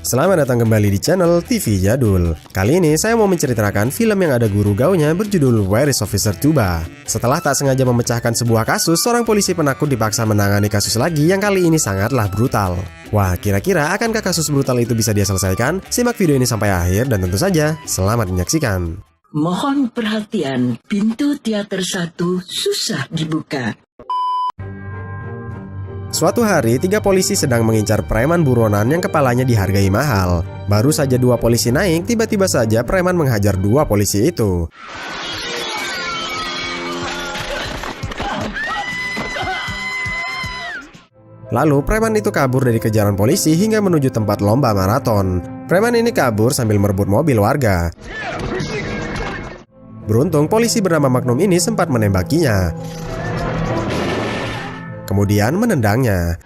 Selamat datang kembali di channel TV Jadul. Kali ini saya mau menceritakan film yang ada guru gaunya berjudul Where is Officer Tuba. Setelah tak sengaja memecahkan sebuah kasus, seorang polisi penakut dipaksa menangani kasus lagi yang kali ini sangatlah brutal. Wah, kira-kira akankah kasus brutal itu bisa dia selesaikan? Simak video ini sampai akhir dan tentu saja selamat menyaksikan. Mohon perhatian, pintu teater 1 susah dibuka. Suatu hari, 3 polisi sedang mengincar preman buronan yang kepalanya dihargai mahal. Baru saja 2 polisi naik, tiba-tiba saja preman menghajar 2 polisi itu. Lalu, preman itu kabur dari kejaran polisi hingga menuju tempat lomba maraton. Preman ini kabur sambil merebut mobil warga. Beruntung, polisi bernama Magnum ini sempat menembakinya, kemudian menendangnya.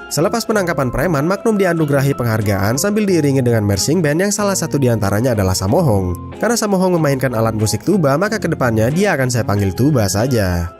Selepas penangkapan preman, Magnum dianugerahi penghargaan sambil diiringi dengan marching band yang salah satu diantaranya adalah Samohong. Karena Samohong memainkan alat musik tuba, maka kedepannya dia akan saya panggil Tuba saja.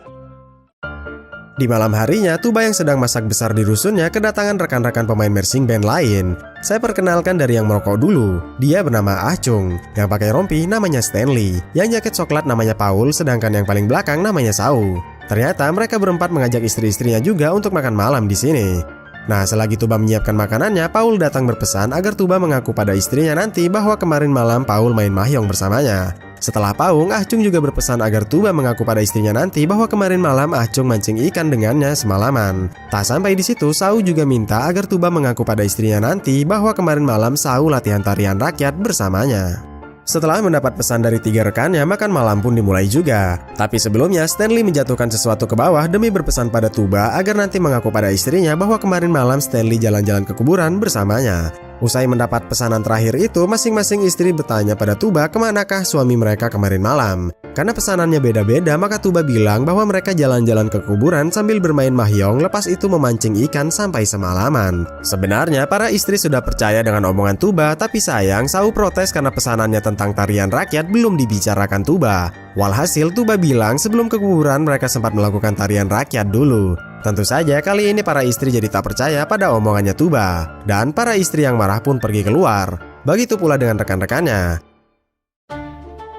Di malam harinya, Tuba yang sedang masak besar di rusunnya kedatangan rekan-rekan pemain marching band lain. Saya perkenalkan dari yang merokok dulu. Dia bernama Ah Chung, yang pakai rompi namanya Stanley, yang jaket coklat namanya Paul, sedangkan yang paling belakang namanya Sau. Ternyata mereka berempat mengajak istri-istrinya juga untuk makan malam di sini. Nah, selagi Tuba menyiapkan makanannya, Paul datang berpesan agar Tuba mengaku pada istrinya nanti bahwa kemarin malam Paul main mahjong bersamanya. Setelah paung, Ah Chung juga berpesan agar Tuba mengaku pada istrinya nanti bahwa kemarin malam Ah Chung mancing ikan dengannya semalaman. Tak sampai di situ, Sau juga minta agar Tuba mengaku pada istrinya nanti bahwa kemarin malam Sau latihan tarian rakyat bersamanya. Setelah mendapat pesan dari 3 rekannya, makan malam pun dimulai juga. Tapi sebelumnya, Stanley menjatuhkan sesuatu ke bawah demi berpesan pada Tuba agar nanti mengaku pada istrinya bahwa kemarin malam Stanley jalan-jalan ke kuburan bersamanya. Usai mendapat pesanan terakhir itu, masing-masing istri bertanya pada Tuba kemanakah suami mereka kemarin malam. Karena pesanannya beda-beda, maka Tuba bilang bahwa mereka jalan-jalan ke kuburan sambil bermain mahjong, lepas itu memancing ikan sampai semalaman. Sebenarnya para istri sudah percaya dengan omongan Tuba, tapi sayang Sau protes karena pesanannya tentang tarian rakyat belum dibicarakan Tuba. Walhasil Tuba bilang sebelum ke kuburan mereka sempat melakukan tarian rakyat dulu. Tentu saja kali ini para istri jadi tak percaya pada omongannya Tuba, dan para istri yang marah pun pergi keluar. Begitu pula dengan rekan-rekannya.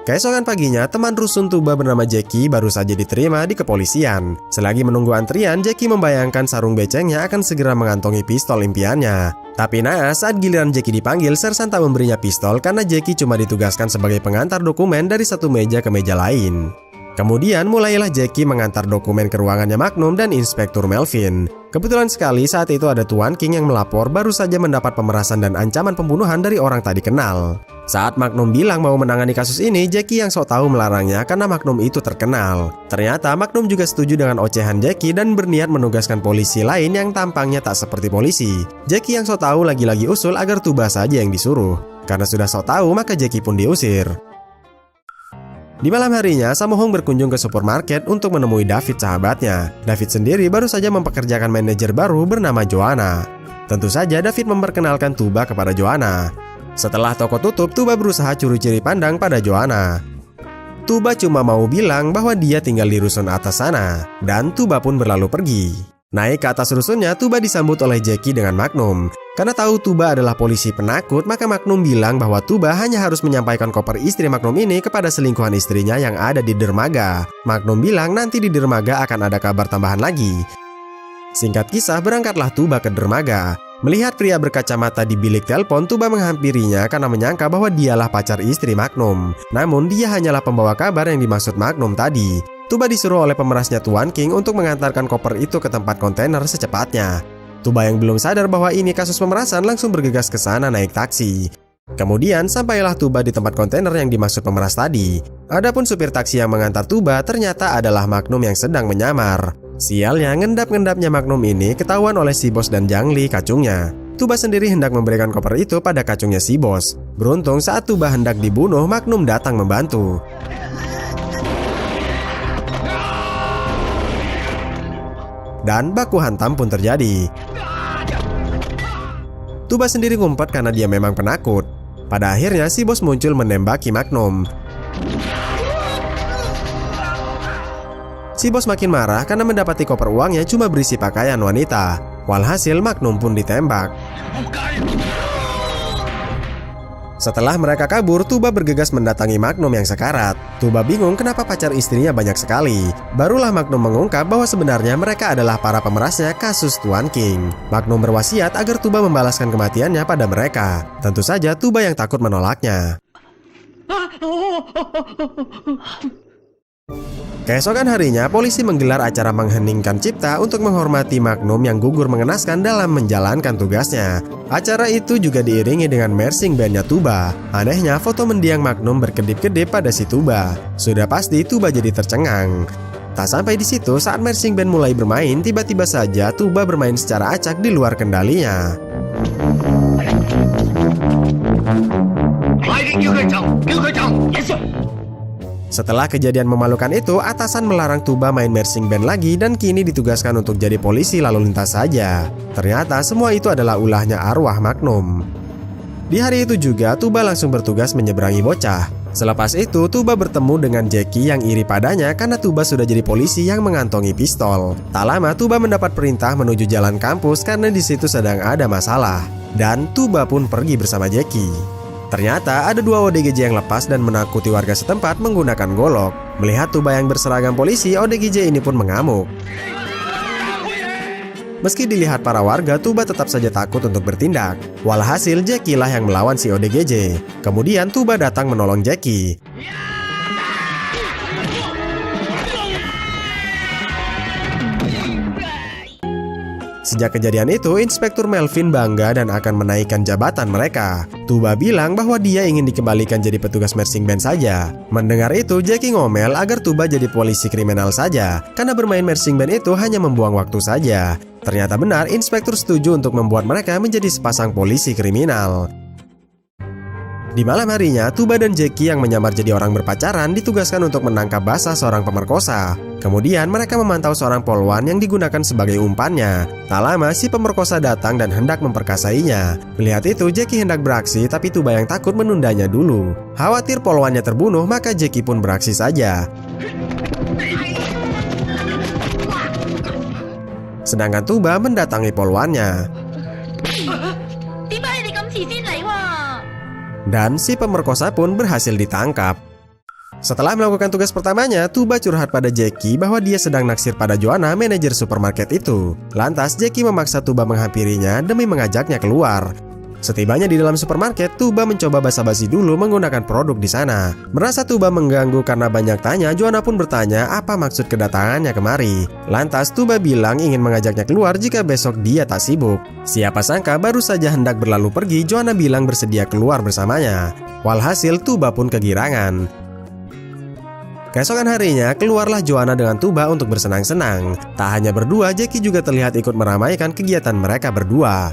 Keesokan paginya, teman rusun Tuba bernama Jackie baru saja diterima di kepolisian. Selagi menunggu antrian, Jackie membayangkan sarung becengnya akan segera mengantongi pistol impiannya. Tapi naas, saat giliran Jackie dipanggil, sersan tak memberinya pistol karena Jackie cuma ditugaskan sebagai pengantar dokumen dari satu meja ke meja lain. Kemudian mulailah Jackie mengantar dokumen ke ruangannya Magnum dan Inspektur Melvin. Kebetulan sekali saat itu ada Tuan King yang melapor baru saja mendapat pemerasan dan ancaman pembunuhan dari orang tak dikenal. Saat Magnum bilang mau menangani kasus ini, Jackie yang sok tahu melarangnya karena Magnum itu terkenal. Ternyata Magnum juga setuju dengan ocehan Jackie dan berniat menugaskan polisi lain yang tampangnya tak seperti polisi. Jackie yang sok tahu lagi-lagi usul agar Tuba saja yang disuruh. Karena sudah sok tahu, maka Jackie pun diusir. Di malam harinya, Samohong berkunjung ke supermarket untuk menemui David sahabatnya. David sendiri baru saja mempekerjakan manajer baru bernama Joanna. Tentu saja David memperkenalkan Tuba kepada Joanna. Setelah toko tutup, Tuba berusaha curi-curi pandang pada Joanna. Tuba cuma mau bilang bahwa dia tinggal di rusun atas sana, dan Tuba pun berlalu pergi. Naik ke atas rusunnya, Tuba disambut oleh Jackie dengan Magnum. Karena tahu Tuba adalah polisi penakut, maka Magnum bilang bahwa Tuba hanya harus menyampaikan koper istri Magnum ini kepada selingkuhan istrinya yang ada di dermaga. Magnum bilang nanti di dermaga akan ada kabar tambahan lagi. Singkat kisah, berangkatlah Tuba ke dermaga. Melihat pria berkacamata di bilik telepon, Tuba menghampirinya karena menyangka bahwa dialah pacar istri Magnum. Namun dia hanyalah pembawa kabar yang dimaksud Magnum tadi. Tuba disuruh oleh pemerasnya Tuan King untuk mengantarkan koper itu ke tempat kontainer secepatnya. Tuba yang belum sadar bahwa ini kasus pemerasan langsung bergegas ke sana naik taksi. Kemudian sampailah Tuba di tempat kontainer yang dimaksud pemeras tadi. Adapun supir taksi yang mengantar Tuba ternyata adalah Magnum yang sedang menyamar. Sialnya, ngendap-ngendapnya Magnum ini ketahuan oleh si bos dan Jangli kacungnya. Tuba sendiri hendak memberikan koper itu pada kacungnya si bos. Beruntung saat Tuba hendak dibunuh, Magnum datang membantu. Dan baku hantam pun terjadi. Tuba sendiri ngumpet karena dia memang penakut. Pada akhirnya si bos muncul menembaki Magnum. Si bos makin marah karena mendapati koper uangnya cuma berisi pakaian wanita. Walhasil Magnum pun ditembak. Setelah mereka kabur, Tuba bergegas mendatangi Magnum yang sekarat. Tuba bingung kenapa pacar istrinya banyak sekali. Barulah Magnum mengungkap bahwa sebenarnya mereka adalah para pemerasnya kasus Tuan King. Magnum berwasiat agar Tuba membalaskan kematiannya pada mereka. Tentu saja Tuba yang takut menolaknya. Keesokan harinya, polisi menggelar acara mengheningkan cipta untuk menghormati Magnum yang gugur mengenaskan dalam menjalankan tugasnya. Acara itu juga diiringi dengan marching bandnya Tuba. Anehnya, foto mendiang Magnum berkedip-kedip pada si Tuba. Sudah pasti Tuba jadi tercengang. Tak sampai di situ, saat marching band mulai bermain, tiba-tiba saja Tuba bermain secara acak di luar kendalinya. Setelah kejadian memalukan itu, atasan melarang Tuba main marching band lagi dan kini ditugaskan untuk jadi polisi lalu lintas saja. Ternyata semua itu adalah ulahnya arwah Magnum. Di hari itu juga, Tuba langsung bertugas menyeberangi bocah. Selepas itu, Tuba bertemu dengan Jackie yang iri padanya karena Tuba sudah jadi polisi yang mengantongi pistol. Tak lama, Tuba mendapat perintah menuju jalan kampus karena di situ sedang ada masalah. Dan Tuba pun pergi bersama Jackie. Ternyata ada 2 ODGJ yang lepas dan menakuti warga setempat menggunakan golok. Melihat Tuba yang berseragam polisi, ODGJ ini pun mengamuk. Meski dilihat para warga, Tuba tetap saja takut untuk bertindak. Walhasil Jackie lah yang melawan si ODGJ. Kemudian Tuba datang menolong Jackie. Sejak kejadian itu, Inspektur Melvin bangga dan akan menaikkan jabatan mereka. Tuba bilang bahwa dia ingin dikembalikan jadi petugas marching band saja. Mendengar itu, Jackie ngomel agar Tuba jadi polisi kriminal saja, karena bermain marching band itu hanya membuang waktu saja. Ternyata benar, Inspektur setuju untuk membuat mereka menjadi sepasang polisi kriminal. Di malam harinya, Tuba dan Jackie yang menyamar jadi orang berpacaran ditugaskan untuk menangkap basah seorang pemerkosa. Kemudian mereka memantau seorang polwan yang digunakan sebagai umpannya. Tak lama, si pemerkosa datang dan hendak memperkasainya. Melihat itu, Jackie hendak beraksi, tapi Tuba yang takut menundanya dulu. Khawatir polwannya terbunuh, maka Jackie pun beraksi saja. Sedangkan Tuba mendatangi polwannya. Dan si pemerkosa pun berhasil ditangkap. Setelah melakukan tugas pertamanya, Tuba curhat pada Jackie bahwa dia sedang naksir pada Joanna, manajer supermarket itu. Lantas Jackie memaksa Tuba menghampirinya demi mengajaknya keluar. Setibanya di dalam supermarket, Tuba mencoba basa-basi dulu menggunakan produk di sana. Merasa Tuba mengganggu karena banyak tanya, Joanna pun bertanya apa maksud kedatangannya kemari. Lantas Tuba bilang ingin mengajaknya keluar jika besok dia tak sibuk. Siapa sangka baru saja hendak berlalu pergi, Joanna bilang bersedia keluar bersamanya. Walhasil Tuba pun kegirangan. Keesokan harinya, keluarlah Joanna dengan Tuba untuk bersenang-senang. Tak hanya berdua, Jackie juga terlihat ikut meramaikan kegiatan mereka berdua.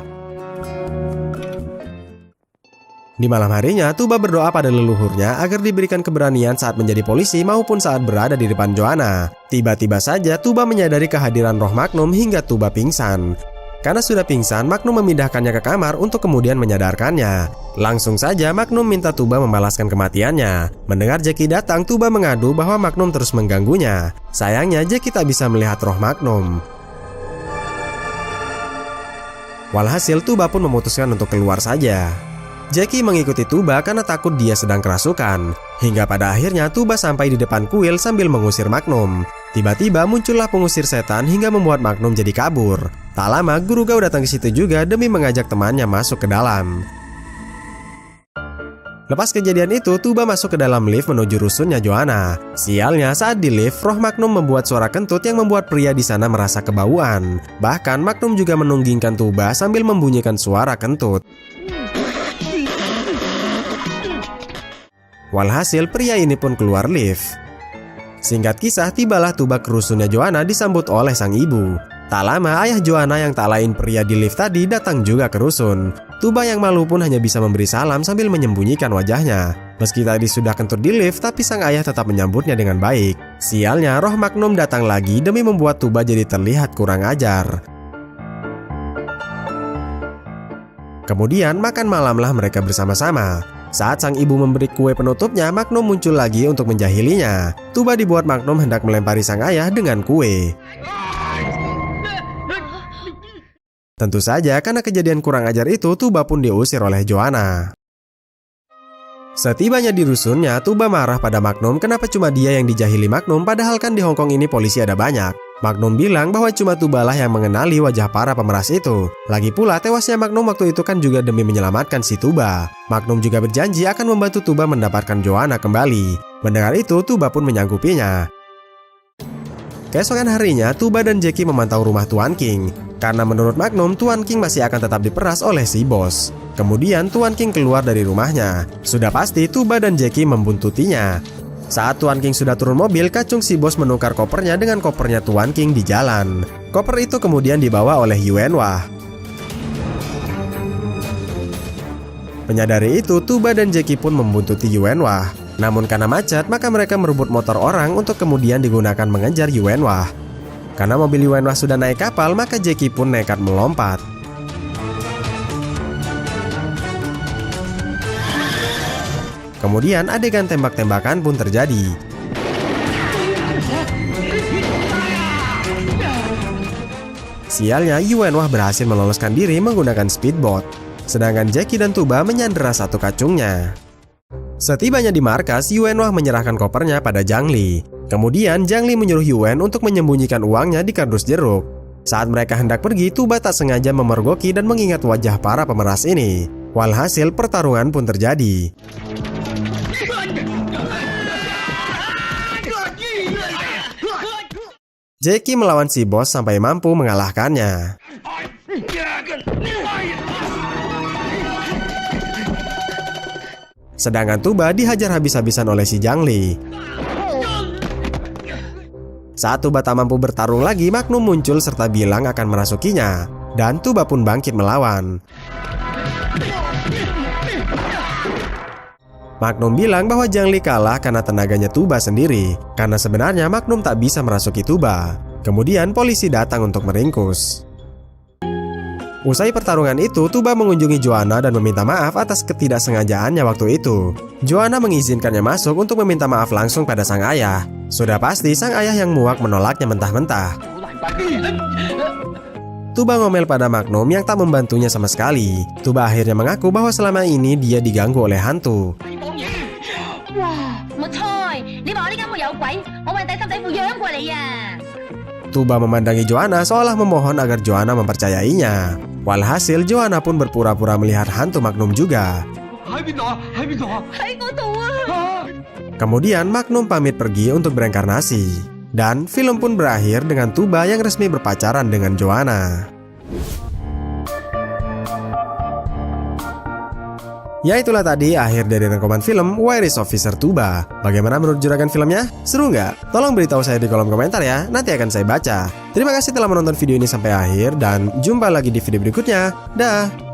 Di malam harinya, Tuba berdoa pada leluhurnya agar diberikan keberanian saat menjadi polisi maupun saat berada di depan Joanna. Tiba-tiba saja Tuba menyadari kehadiran roh Magnum hingga Tuba pingsan. Karena sudah pingsan, Magnum memindahkannya ke kamar untuk kemudian menyadarkannya. Langsung saja Magnum minta Tuba membalaskan kematiannya. Mendengar Jackie datang, Tuba mengadu bahwa Magnum terus mengganggunya. Sayangnya Jackie tak bisa melihat roh Magnum. Walhasil Tuba pun memutuskan untuk keluar saja. Jackie mengikuti Tuba karena takut dia sedang kerasukan. Hingga pada akhirnya Tuba sampai di depan kuil sambil mengusir Magnum. Tiba-tiba muncullah pengusir setan hingga membuat Magnum jadi kabur. Tak lama, Guru Gao datang ke situ juga demi mengajak temannya masuk ke dalam. Lepas kejadian itu, Tuba masuk ke dalam lift menuju rusunnya Joanna. Sialnya, saat di lift, roh Magnum membuat suara kentut yang membuat pria di sana merasa kebauan. Bahkan Magnum juga menunggingkan Tuba sambil membunyikan suara kentut. Walhasil pria ini pun keluar lift. Singkat kisah, tibalah Tuba ke rusunnya Joanna disambut oleh sang ibu. Tak lama, ayah Joanna yang tak lain pria di lift tadi datang juga ke rusun. Tuba yang malu pun hanya bisa memberi salam sambil menyembunyikan wajahnya. Meski tadi sudah kentut di lift, tapi sang ayah tetap menyambutnya dengan baik. Sialnya, roh Magnum datang lagi demi membuat Tuba jadi terlihat kurang ajar. Kemudian makan malamlah mereka bersama-sama. Saat sang ibu memberi kue penutupnya, Magnum muncul lagi untuk menjahilinya. Tuba dibuat Magnum hendak melempari sang ayah dengan kue. Tentu saja karena kejadian kurang ajar itu, Tuba pun diusir oleh Joanna. Setibanya di rusunnya, Tuba marah pada Magnum kenapa cuma dia yang dijahili Magnum, padahal kan di Hong Kong ini polisi ada banyak. Magnum bilang bahwa cuma Tuba lah yang mengenali wajah para pemeras itu. Lagi pula tewasnya Magnum waktu itu kan juga demi menyelamatkan si Tuba. Magnum juga berjanji akan membantu Tuba mendapatkan Joanna kembali. Mendengar itu, Tuba pun menyanggupinya. Keesokan harinya, Tuba dan Jackie memantau rumah Tuan King. Karena menurut Magnum, Tuan King masih akan tetap diperas oleh si bos. Kemudian Tuan King keluar dari rumahnya. Sudah pasti Tuba dan Jackie membuntutinya. Saat Tuan King sudah turun mobil, kacung si bos menukar kopernya dengan kopernya Tuan King di jalan. Koper itu kemudian dibawa oleh Yuen Wah. Menyadari itu, Tuba dan Jackie pun membuntuti Yuen Wah. Namun karena macet, maka mereka merebut motor orang untuk kemudian digunakan mengejar Yuen Wah. Karena mobil Yuen Wah sudah naik kapal, maka Jackie pun nekat melompat. Kemudian adegan tembak-tembakan pun terjadi. Sialnya, Yuen Wah berhasil meloloskan diri menggunakan speedboat. Sedangkan Jackie dan Tuba menyandera satu kacungnya. Setibanya di markas, Yuen Wah menyerahkan kopernya pada Zhang Li. Kemudian Zhang Li menyuruh Yuen untuk menyembunyikan uangnya di kardus jeruk. Saat mereka hendak pergi, Tuba tak sengaja memergoki dan mengingat wajah para pemeras ini. Walhasil pertarungan pun terjadi. Jackie melawan si bos sampai mampu mengalahkannya. Sedangkan Tuba dihajar habis-habisan oleh si Zhang Li. Saat Tuba tak mampu bertarung lagi, Magnum muncul serta bilang akan merasukinya. Dan Tuba pun bangkit melawan. Magnum bilang bahwa Zhang Li kalah karena tenaganya Tuba sendiri. Karena sebenarnya Magnum tak bisa merasuki Tuba. Kemudian polisi datang untuk meringkus. Usai pertarungan itu, Tuba mengunjungi Joanna dan meminta maaf atas ketidaksengajaannya waktu itu. Joanna mengizinkannya masuk untuk meminta maaf langsung pada sang ayah. Sudah pasti sang ayah yang muak menolaknya mentah-mentah. Tuba ngomel pada Magnum yang tak membantunya sama sekali. Tuba akhirnya mengaku bahwa selama ini dia diganggu oleh hantu. Tuba memandangi Joanna seolah memohon agar Joanna mempercayainya. Walhasil Joanna pun berpura-pura melihat hantu Magnum juga. Kemudian Magnum pamit pergi untuk bereinkarnasi. Dan film pun berakhir dengan Tuba yang resmi berpacaran dengan Joanna. Ya itulah tadi akhir dari rangkuman film Where is Officer Tuba. Bagaimana menurut juragan filmnya? Seru nggak? Tolong beritahu saya di kolom komentar ya, nanti akan saya baca. Terima kasih telah menonton video ini sampai akhir dan jumpa lagi di video berikutnya. Dah!